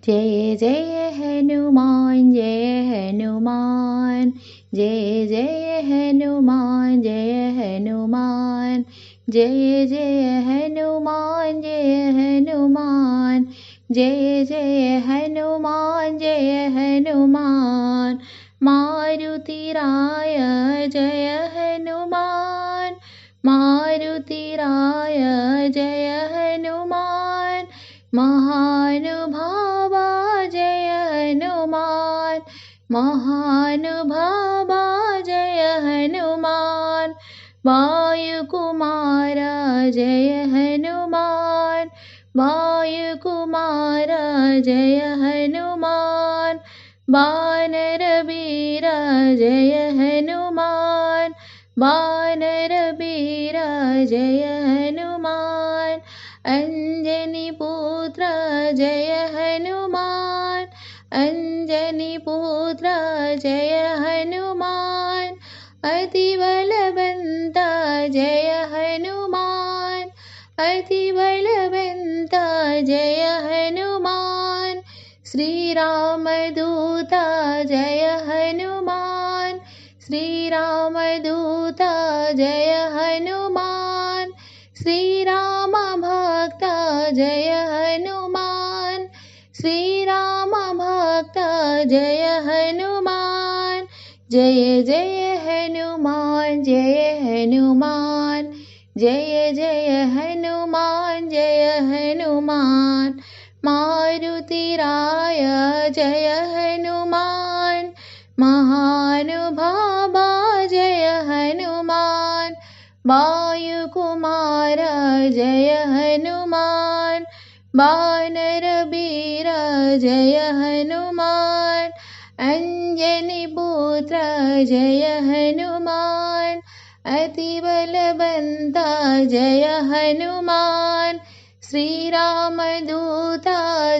जय जय हनुमान जय हनुमान, जय जय हनुमान जय हनुमान, जय जय हनुमान जय हनुमान, जय जय हनुमान जय हनुमान। मारुतिराय जय हनुमान, मारुतिराय जय हनुमान, महानुभावा जय हनुमान, महानुभावा जय हनुमान। वायुकुमार जय हनुमान, वायुकुमार जय हनुमान। वानरवीर जय हनुमान, वानरवीर जय हनुमान। अंजनी पुत्र जय हनुमान, अंजनी पुत्र जय हनुमान। अति बलवंत जय हनुमान, अति बलवंत जय हनुमान। श्री राम दूत जय हनुमान, श्री राम दूत जय हनुमान। श्री राम भक्त जय हनुमान, श्री राम भक्त जय हनुमान। जय जय हनुमान जय हनुमान, जय जय हनुमान जय हनुमान। मारुतिराय जय हनुमान, महानुभावा जय हनुमान। वायुकुमार जय हनुमान, वानरवीर जय हनुमान। अंजनी पुत्र जय हनुमान, अति बलवंत जय हनुमान। श्री राम दूत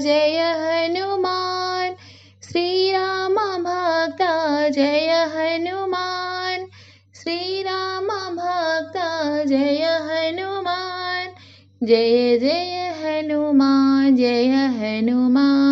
जय हनुमान, श्री राम भक्त जय हनुमान। श्री राम भक्त जय हनुमान। जय जय हनुमान जय हनुमान।